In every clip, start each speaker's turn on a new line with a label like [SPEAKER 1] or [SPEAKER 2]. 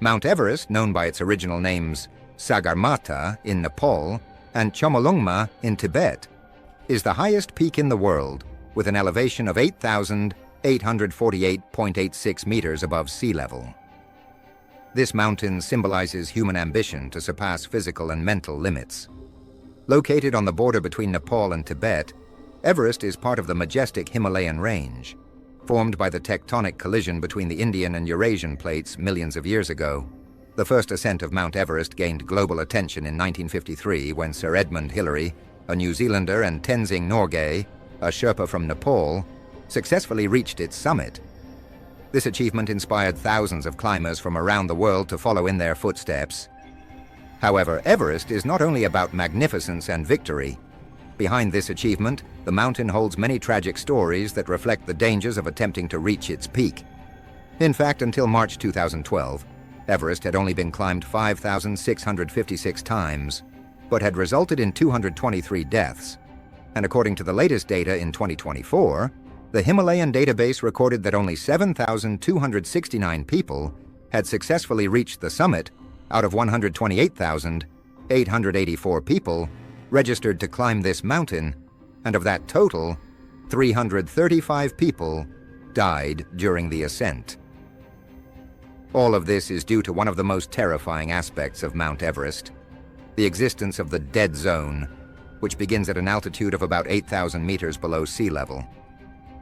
[SPEAKER 1] Mount Everest, known by its original names Sagarmatha in Nepal and Chomolungma in Tibet, is the highest peak in the world with an elevation of 8,848.86 meters above sea level. This mountain symbolizes human ambition to surpass physical and mental limits. Located on the border between Nepal and Tibet, Everest is part of the majestic Himalayan range, formed by the tectonic collision between the Indian and Eurasian plates millions of years ago. The first ascent of Mount Everest gained global attention in 1953 when Sir Edmund Hillary, a New Zealander, and Tenzing Norgay, a Sherpa from Nepal, successfully reached its summit. This achievement inspired thousands of climbers from around the world to follow in their footsteps. However, Everest is not only about magnificence and victory. Behind this achievement, the mountain holds many tragic stories that reflect the dangers of attempting to reach its peak. In fact, until March 2012, Everest had only been climbed 5,656 times, but had resulted in 223 deaths. And according to the latest data in 2024, the Himalayan database recorded that only 7,269 people had successfully reached the summit out of 128,884 people registered to climb this mountain, and of that total, 335 people died during the ascent. All of this is due to one of the most terrifying aspects of Mount Everest, the existence of the dead zone, which begins at an altitude of about 8,000 meters below sea level.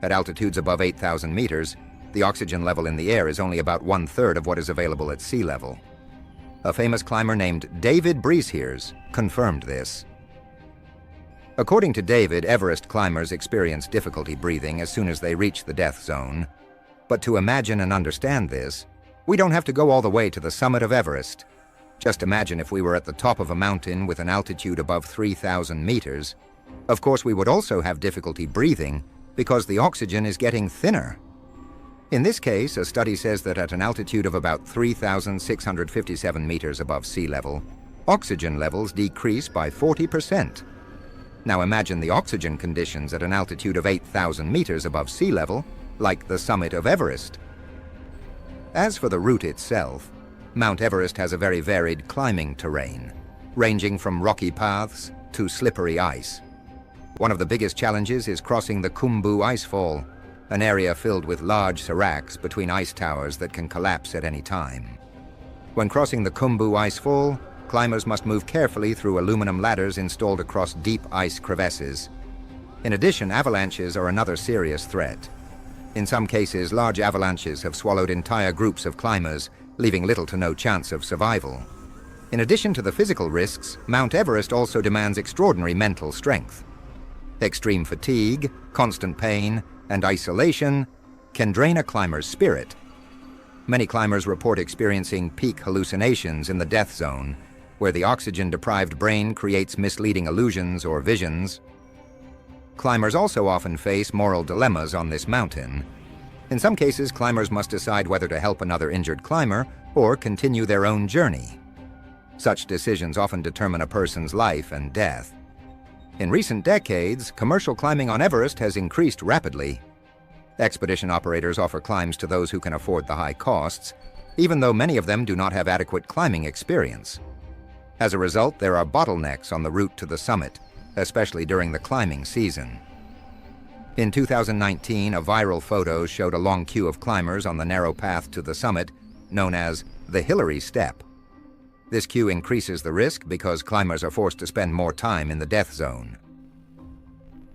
[SPEAKER 1] At altitudes above 8,000 meters, the oxygen level in the air is only about 1/3 of what is available at sea level. A famous climber named David Briesheers confirmed this. According to David, Everest climbers experience difficulty breathing as soon as they reach the death zone. But to imagine and understand this, we don't have to go all the way to the summit of Everest. Just imagine if we were at the top of a mountain with an altitude above 3,000 meters. Of course, we would also have difficulty breathing because the oxygen is getting thinner. In this case, a study says that at an altitude of about 3,657 meters above sea level, oxygen levels decrease by 40%. Now imagine the oxygen conditions at an altitude of 8,000 meters above sea level, like the summit of Everest. As for the route itself, Mount Everest has a very varied climbing terrain, ranging from rocky paths to slippery ice. One of the biggest challenges is crossing the Khumbu icefall, an area filled with large seracs between ice towers that can collapse at any time. When crossing the Khumbu icefall, climbers must move carefully through aluminum ladders installed across deep ice crevasses. In addition, avalanches are another serious threat. In some cases, large avalanches have swallowed entire groups of climbers, leaving little to no chance of survival. In addition to the physical risks, Mount Everest also demands extraordinary mental strength. Extreme fatigue, constant pain, and isolation can drain a climber's spirit. Many climbers report experiencing peak hallucinations in the death zone, where the oxygen-deprived brain creates misleading illusions or visions. Climbers also often face moral dilemmas on this mountain. In some cases, climbers must decide whether to help another injured climber or continue their own journey. Such decisions often determine a person's life and death. In recent decades, commercial climbing on Everest has increased rapidly. Expedition operators offer climbs to those who can afford the high costs, even though many of them do not have adequate climbing experience. As a result, there are bottlenecks on the route to the summit, especially during the climbing season. In 2019, a viral photo showed a long queue of climbers on the narrow path to the summit, known as the Hillary Step. This queue increases the risk because climbers are forced to spend more time in the death zone.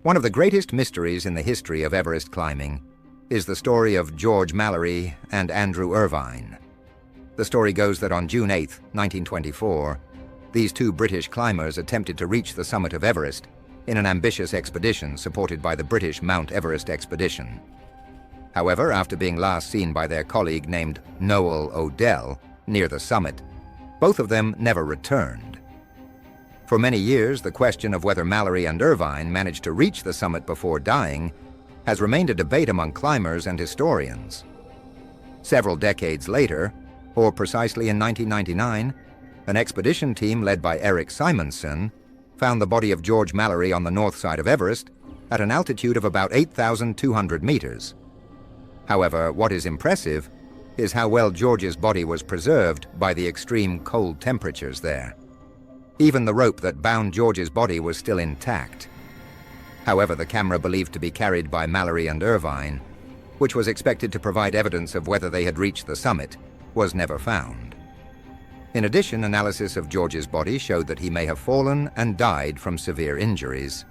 [SPEAKER 1] One of the greatest mysteries in the history of Everest climbing is the story of George Mallory and Andrew Irvine. The story goes that on June 8, 1924, these two British climbers attempted to reach the summit of Everest in an ambitious expedition supported by the British Mount Everest Expedition. However, after being last seen by their colleague named Noel Odell near the summit, both of them never returned. For many years, the question of whether Mallory and Irvine managed to reach the summit before dying has remained a debate among climbers and historians. Several decades later, or precisely in 1999, an expedition team led by Eric Simonson found the body of George Mallory on the north side of Everest at an altitude of about 8,200 meters. However, what is impressive is how well George's body was preserved by the extreme cold temperatures there. Even the rope that bound George's body was still intact. However, the camera believed to be carried by Mallory and Irvine, which was expected to provide evidence of whether they had reached the summit, was never found. In addition, analysis of George's body showed that he may have fallen and died from severe injuries.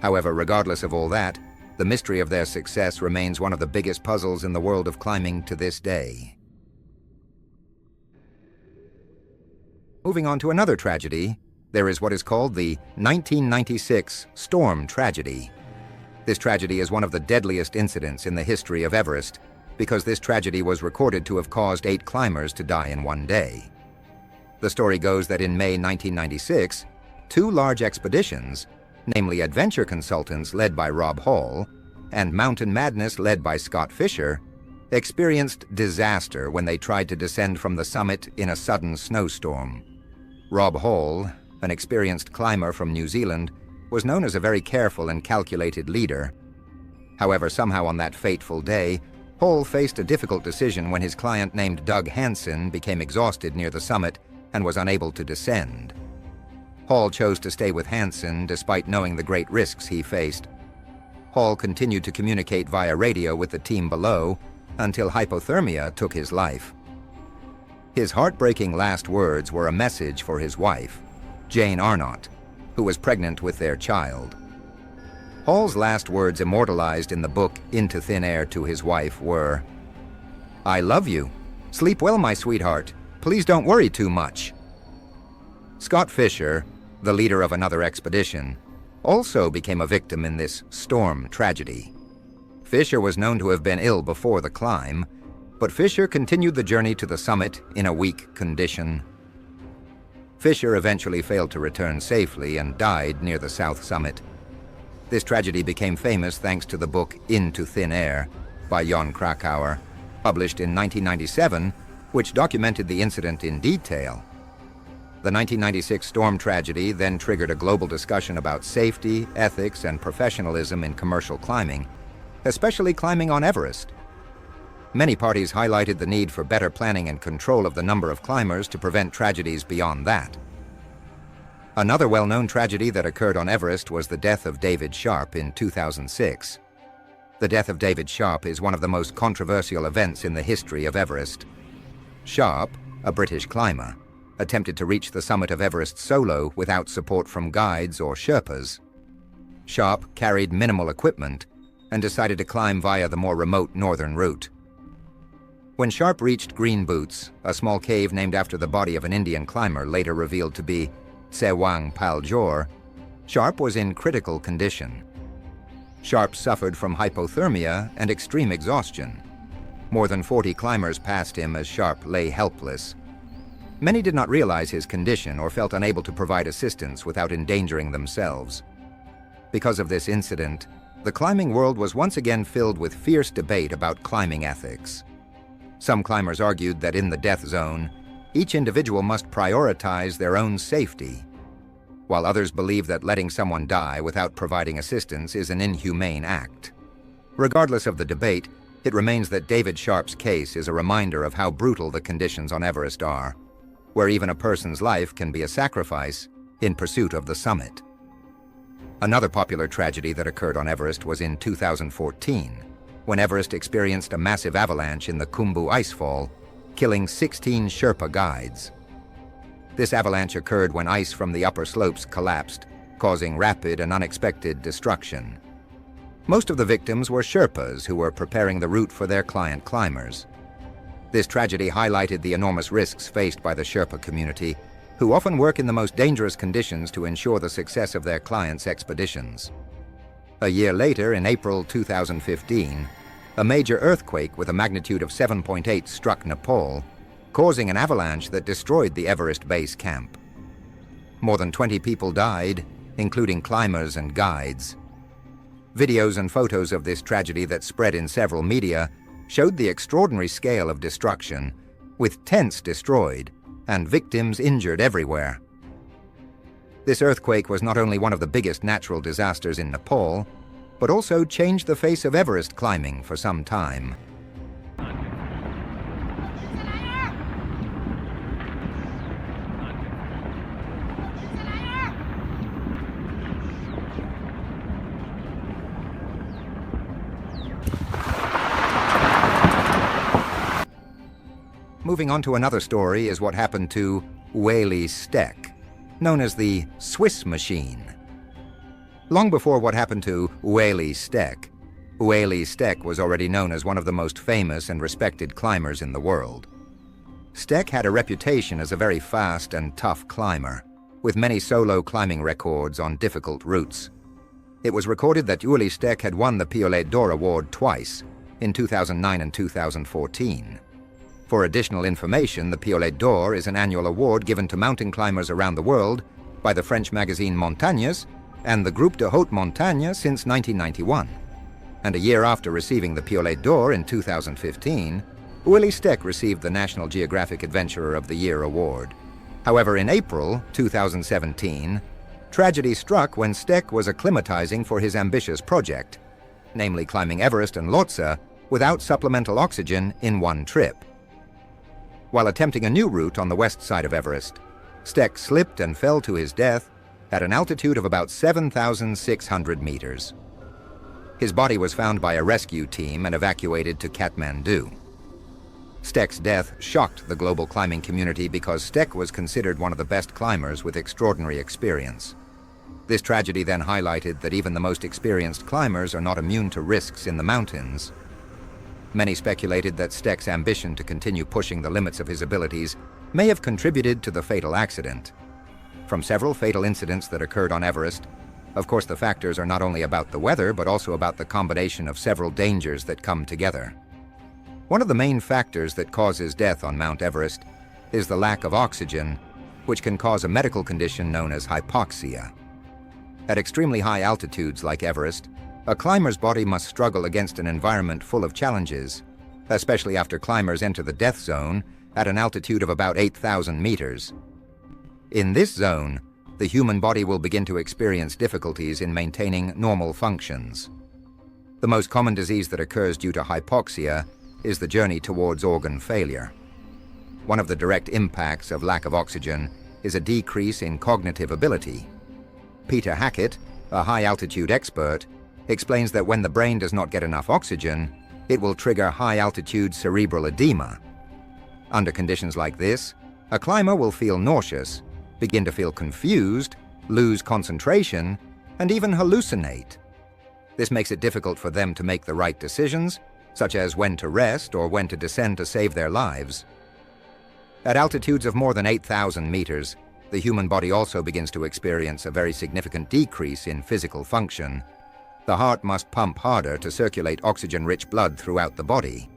[SPEAKER 1] However, regardless of all that, the mystery of their success remains one of the biggest puzzles in the world of climbing to this day. Moving on to another tragedy, there is what is called the 1996 storm tragedy. This tragedy is one of the deadliest incidents in the history of Everest because this tragedy was recorded to have caused 8 climbers to die in one day. The story goes that in May 1996, 2 large expeditions, namely Adventure Consultants led by Rob Hall and Mountain Madness led by Scott Fisher, experienced disaster when they tried to descend from the summit in a sudden snowstorm. Rob Hall, an experienced climber from New Zealand, was known as a very careful and calculated leader. However, somehow on that fateful day, Hall faced a difficult decision when his client named Doug Hansen became exhausted near the summit and was unable to descend. Hall chose to stay with Hansen despite knowing the great risks he faced. Hall continued to communicate via radio with the team below until hypothermia took his life. His heartbreaking last words were a message for his wife, Jane Arnott, who was pregnant with their child. Hall's last words immortalized in the book Into Thin Air to his wife were, "I love you. Sleep well, my sweetheart. Please don't worry too much." Scott Fisher, the leader of another expedition, also became a victim in this storm tragedy. Fisher was known to have been ill before the climb, but Fisher continued the journey to the summit in a weak condition. Fisher eventually failed to return safely and died near the south summit. This tragedy became famous thanks to the book Into Thin Air by Jon Krakauer, published in 1997, which documented the incident in detail. The 1996 storm tragedy then triggered a global discussion about safety, ethics, and professionalism in commercial climbing, especially climbing on Everest. Many parties highlighted the need for better planning and control of the number of climbers to prevent tragedies beyond that. Another well-known tragedy that occurred on Everest was the death of David Sharp in 2006. The death of David Sharp is one of the most controversial events in the history of Everest. Sharp, a British climber, attempted to reach the summit of Everest solo without support from guides or Sherpas. Sharp carried minimal equipment and decided to climb via the more remote northern route. When Sharp reached Green Boots, a small cave named after the body of an Indian climber later revealed to be Sewang Paljor, Sharp was in critical condition. Sharp suffered from hypothermia and extreme exhaustion. More than 40 climbers passed him as Sharp lay helpless. Many did not realize his condition or felt unable to provide assistance without endangering themselves. Because of this incident, the climbing world was once again filled with fierce debate about climbing ethics. Some climbers argued that in the death zone, each individual must prioritize their own safety, while others believe that letting someone die without providing assistance is an inhumane act. Regardless of the debate, it remains that David Sharp's case is a reminder of how brutal the conditions on Everest are, where even a person's life can be a sacrifice in pursuit of the summit. Another popular tragedy that occurred on Everest was in 2014, when Everest experienced a massive avalanche in the Khumbu icefall, killing 16 Sherpa guides. This avalanche occurred when ice from the upper slopes collapsed, causing rapid and unexpected destruction. Most of the victims were Sherpas who were preparing the route for their client climbers. This tragedy highlighted the enormous risks faced by the Sherpa community, who often work in the most dangerous conditions to ensure the success of their clients' expeditions. A year later, in April 2015, a major earthquake with a magnitude of 7.8 struck Nepal, causing an avalanche that destroyed the Everest base camp. More than 20 people died, including climbers and guides. Videos and photos of this tragedy that spread in several media showed the extraordinary scale of destruction, with tents destroyed and victims injured everywhere. This earthquake was not only one of the biggest natural disasters in Nepal, but also changed the face of Everest climbing for some time. moving on to another story is what happened to Whaley Steck, known as the Swiss machine. Long before what happened to Whaley Steck was already known as one of the most famous and respected climbers in the world. Steck had a reputation as a very fast and tough climber, with many solo climbing records on difficult routes. It was recorded that Whaley Steck had won the Piolet d'Or award twice, in 2009 and 2014. For additional information, the Piolet d'Or is an annual award given to mountain climbers around the world by the French magazine Montagnes and the Groupe de Haute Montagne since 1991. And a year after receiving the Piolet d'Or in 2015, Whaley Steck received the National Geographic Adventurer of the Year award. However, in April 2017, tragedy struck when Steck was acclimatizing for his ambitious project, namely climbing Everest and Lhotse without supplemental oxygen in one trip. While attempting a new route on the west side of Everest, Steck slipped and fell to his death at an altitude of about 7,600 meters. His body was found by a rescue team and evacuated to Kathmandu. Steck's death shocked the global climbing community because Steck was considered one of the best climbers with extraordinary experience. This tragedy then highlighted that even the most experienced climbers are not immune to risks in the mountains. Many speculated that Steck's ambition to continue pushing the limits of his abilities may have contributed to the fatal accident. From several fatal incidents that occurred on Everest, of course the factors are not only about the weather but also about the combination of several dangers that come together. One of the main factors that causes death on Mount Everest is the lack of oxygen, which can cause a medical condition known as hypoxia. At extremely high altitudes like Everest, a climber's body must struggle against an environment full of challenges, especially after climbers enter the death zone at an altitude of about 8,000 meters. In this zone, the human body will begin to experience difficulties in maintaining normal functions. The most common disease that occurs due to hypoxia is the journey towards organ failure. One of the direct impacts of lack of oxygen is a decrease in cognitive ability. Peter Hackett, a high-altitude expert, explains that when the brain does not get enough oxygen, it will trigger high-altitude cerebral edema. Under conditions like this, a climber will feel nauseous, begin to feel confused, lose concentration, and even hallucinate. This makes it difficult for them to make the right decisions, such as when to rest or when to descend to save their lives. At altitudes of more than 8,000 meters, the human body also begins to experience a very significant decrease in physical function. The heart must pump harder to circulate oxygen-rich blood throughout the body.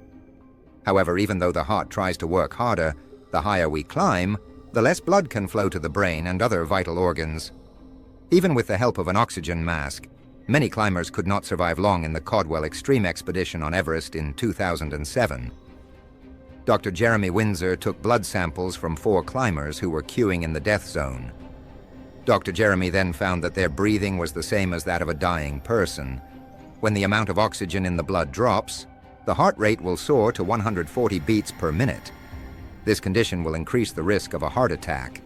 [SPEAKER 1] However, even though the heart tries to work harder, the higher we climb, the less blood can flow to the brain and other vital organs. Even with the help of an oxygen mask, many climbers could not survive long in the Caldwell Extreme expedition on Everest in 2007. Dr. Jeremy Windsor took blood samples from 4 climbers who were queuing in the death zone. Dr. Jeremy then found that their breathing was the same as that of a dying person. When the amount of oxygen in the blood drops, the heart rate will soar to 140 beats per minute. This condition will increase the risk of a heart attack.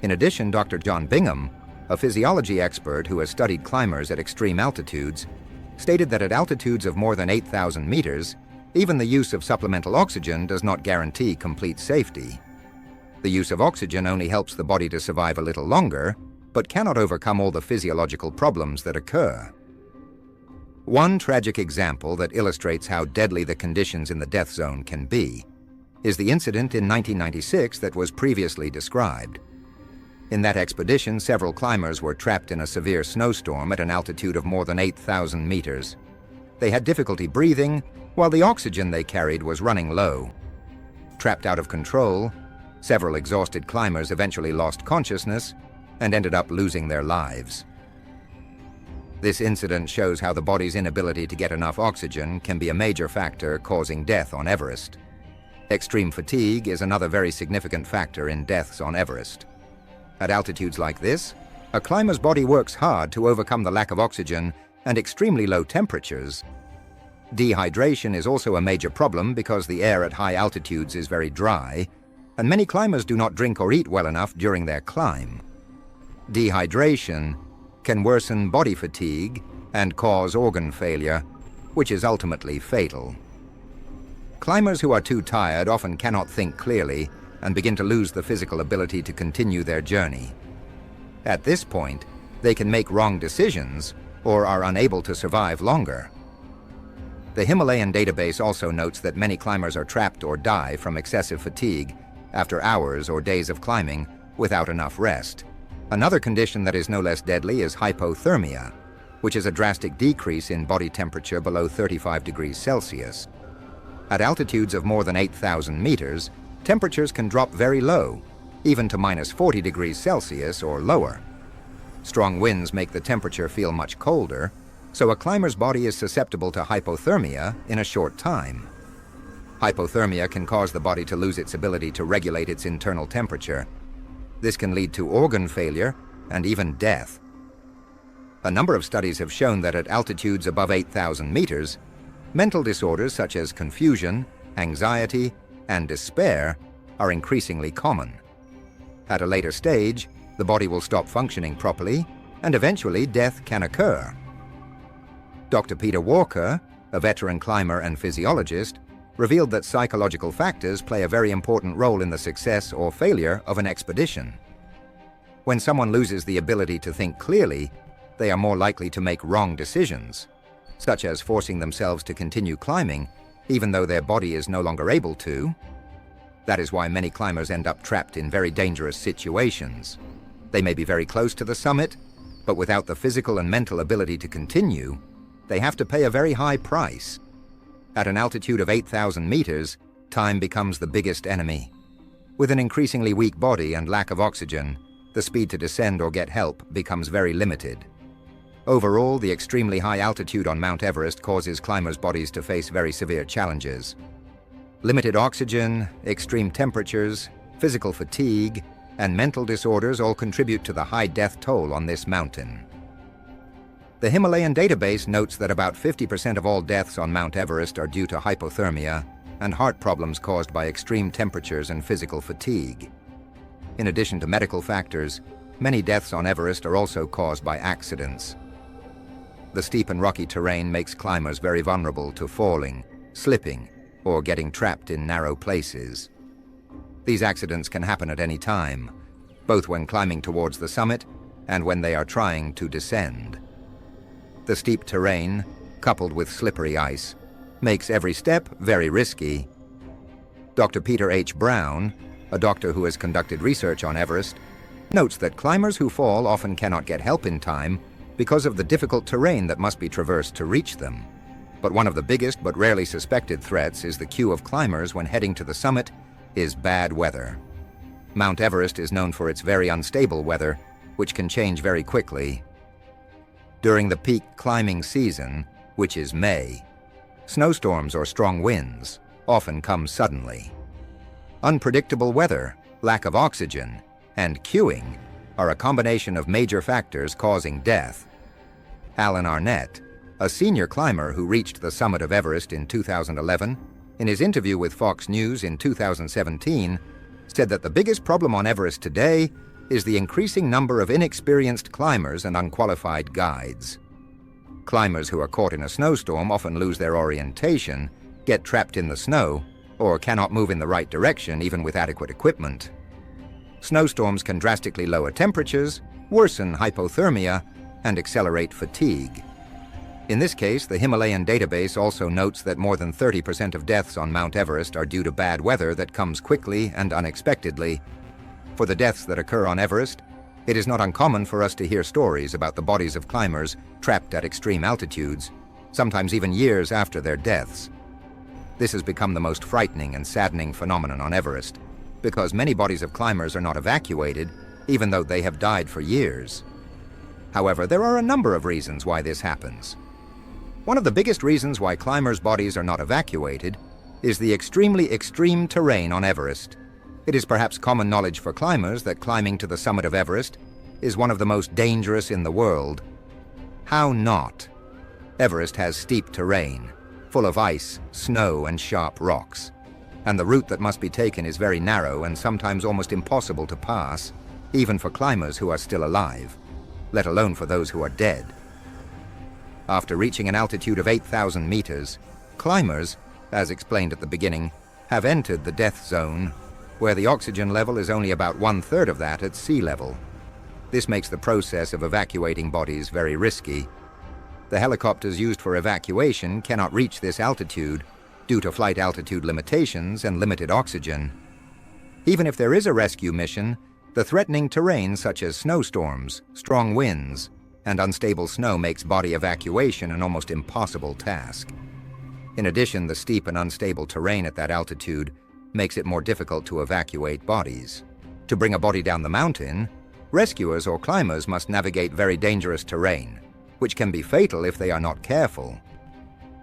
[SPEAKER 1] In addition, Dr. John Bingham, a physiology expert who has studied climbers at extreme altitudes, stated that at altitudes of more than 8,000 meters, even the use of supplemental oxygen does not guarantee complete safety. The use of oxygen only helps the body to survive a little longer, but cannot overcome all the physiological problems that occur. One tragic example that illustrates how deadly the conditions in the death zone can be is the incident in 1996 that was previously described. In that expedition, several climbers were trapped in a severe snowstorm at an altitude of more than 8,000 meters. They had difficulty breathing, while the oxygen they carried was running low. Trapped out of control, several exhausted climbers eventually lost consciousness and ended up losing their lives. This incident shows how the body's inability to get enough oxygen can be a major factor causing death on Everest. Extreme fatigue is another very significant factor in deaths on Everest. At altitudes like this, a climber's body works hard to overcome the lack of oxygen and extremely low temperatures. Dehydration is also a major problem because the air at high altitudes is very dry, and many climbers do not drink or eat well enough during their climb. Dehydration can worsen body fatigue and cause organ failure, which is ultimately fatal. Climbers who are too tired often cannot think clearly and begin to lose the physical ability to continue their journey. At this point, they can make wrong decisions or are unable to survive longer. The Himalayan database also notes that many climbers are trapped or die from excessive fatigue after hours or days of climbing without enough rest. Another condition that is no less deadly is hypothermia, which is a drastic decrease in body temperature below 35 degrees Celsius. At altitudes of more than 8,000 meters, temperatures can drop very low, even to minus 40 degrees Celsius or lower. Strong winds make the temperature feel much colder, so a climber's body is susceptible to hypothermia in a short time. Hypothermia can cause the body to lose its ability to regulate its internal temperature. This can lead to organ failure and even death. A number of studies have shown that at altitudes above 8,000 meters, mental disorders such as confusion, anxiety, and despair are increasingly common. At a later stage, the body will stop functioning properly, and eventually death can occur. Dr. Peter Walker, a veteran climber and physiologist, revealed that psychological factors play a very important role in the success or failure of an expedition. When someone loses the ability to think clearly, they are more likely to make wrong decisions, such as forcing themselves to continue climbing even though their body is no longer able to. That is why many climbers end up trapped in very dangerous situations. They may be very close to the summit, but without the physical and mental ability to continue, they have to pay a very high price. At an altitude of 8,000 meters, time becomes the biggest enemy. With an increasingly weak body and lack of oxygen, the speed to descend or get help becomes very limited. Overall, the extremely high altitude on Mount Everest causes climbers' bodies to face very severe challenges. Limited oxygen, extreme temperatures, physical fatigue, and mental disorders all contribute to the high death toll on this mountain. The Himalayan database notes that about 50% of all deaths on Mount Everest are due to hypothermia and heart problems caused by extreme temperatures and physical fatigue. In addition to medical factors, many deaths on Everest are also caused by accidents. The steep and rocky terrain makes climbers very vulnerable to falling, slipping, or getting trapped in narrow places. These accidents can happen at any time, both when climbing towards the summit and when they are trying to descend. The steep terrain, coupled with slippery ice, makes every step very risky. Dr. Peter H. Brown, a doctor who has conducted research on Everest, notes that climbers who fall often cannot get help in time because of the difficult terrain that must be traversed to reach them. But one of the biggest but rarely suspected threats is the queue of climbers when heading to the summit is bad weather. Mount Everest is known for its very unstable weather, which can change very quickly. During the peak climbing season, which is May, snowstorms or strong winds often come suddenly. Unpredictable weather, lack of oxygen, and queuing are a combination of major factors causing death. Alan Arnett, a senior climber who reached the summit of Everest in 2011, in his interview with Fox News in 2017, said that the biggest problem on Everest today is the increasing number of inexperienced climbers and unqualified guides. Climbers who are caught in a snowstorm often lose their orientation, get trapped in the snow, or cannot move in the right direction even with adequate equipment. Snowstorms can drastically lower temperatures, worsen hypothermia, and accelerate fatigue. In this case, the Himalayan database also notes that more than 30% of deaths on Mount Everest are due to bad weather that comes quickly and unexpectedly. For the deaths that occur on Everest, it is not uncommon for us to hear stories about the bodies of climbers trapped at extreme altitudes, sometimes even years after their deaths. This has become the most frightening and saddening phenomenon on Everest, because many bodies of climbers are not evacuated, even though they have died for years. However, there are a number of reasons why this happens. One of the biggest reasons why climbers' bodies are not evacuated is the extremely extreme terrain on Everest. It is perhaps common knowledge for climbers that climbing to the summit of Everest is one of the most dangerous in the world. How not? Everest has steep terrain, full of ice, snow, and sharp rocks. And the route that must be taken is very narrow and sometimes almost impossible to pass, even for climbers who are still alive, let alone for those who are dead. After reaching an altitude of 8,000 meters, climbers, as explained at the beginning, have entered the death zone, where the oxygen level is only about 1/3 of that at sea level. This makes the process of evacuating bodies very risky. The helicopters used for evacuation cannot reach this altitude due to flight altitude limitations and limited oxygen. Even if there is a rescue mission, the threatening terrain such as snowstorms, strong winds, and unstable snow makes body evacuation an almost impossible task. In addition, the steep and unstable terrain at that altitude makes it more difficult to evacuate bodies. To bring a body down the mountain, rescuers or climbers must navigate very dangerous terrain, which can be fatal if they are not careful.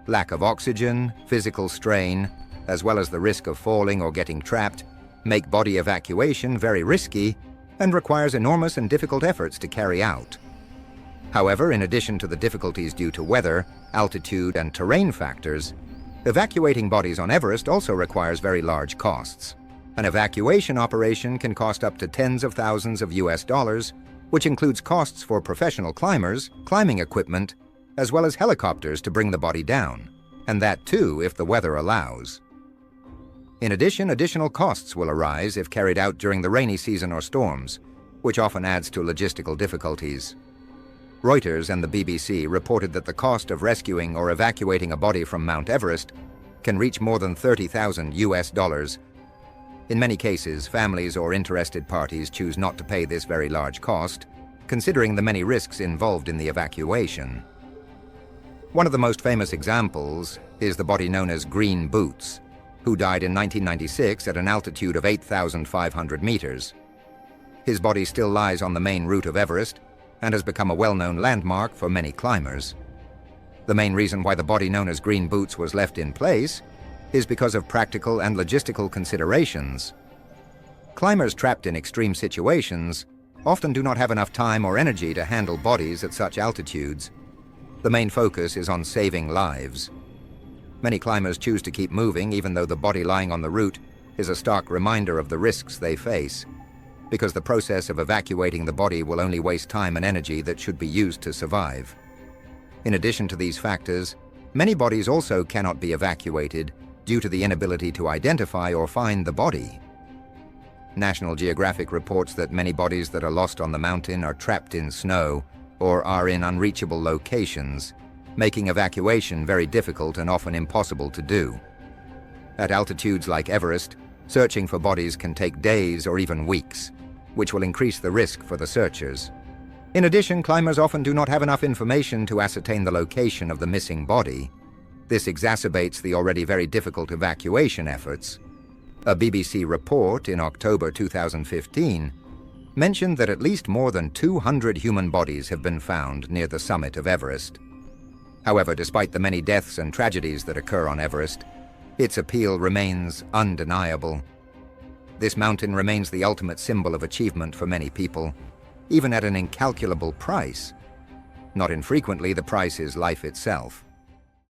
[SPEAKER 1] Lack of oxygen, physical strain, as well as the risk of falling or getting trapped, make body evacuation very risky and requires enormous and difficult efforts to carry out. However, in addition to the difficulties due to weather, altitude, and terrain factors, evacuating bodies on Everest also requires very large costs. An evacuation operation can cost up to tens of thousands of US dollars, which includes costs for professional climbers, climbing equipment, as well as helicopters to bring the body down, and that too if the weather allows. In addition, additional costs will arise if carried out during the rainy season or storms, which often adds to logistical difficulties. Reuters and the BBC reported that the cost of rescuing or evacuating a body from Mount Everest can reach more than $30,000 US. In many cases, families or interested parties choose not to pay this very large cost, considering the many risks involved in the evacuation. One of the most famous examples is the body known as Green Boots, who died in 1996 at an altitude of 8,500 meters. His body still lies on the main route of Everest and has become a well-known landmark for many climbers. The main reason why the body known as Green Boots was left in place is because of practical and logistical considerations. Climbers trapped in extreme situations often do not have enough time or energy to handle bodies at such altitudes. The main focus is on saving lives. Many climbers choose to keep moving even though the body lying on the route is a stark reminder of the risks they face, because the process of evacuating the body will only waste time and energy that should be used to survive. In addition to these factors, many bodies also cannot be evacuated due to the inability to identify or find the body. National Geographic reports that many bodies that are lost on the mountain are trapped in snow or are in unreachable locations, making evacuation very difficult and often impossible to do. At altitudes like Everest, searching for bodies can take days or even weeks, which will increase the risk for the searchers. In addition, climbers often do not have enough information to ascertain the location of the missing body. This exacerbates the already very difficult evacuation efforts. A BBC report in October 2015 mentioned that at least more than 200 human bodies have been found near the summit of Everest. However, despite the many deaths and tragedies that occur on Everest, its appeal remains undeniable. This mountain remains the ultimate symbol of achievement for many people, even at an incalculable price. Not infrequently, the price is life itself.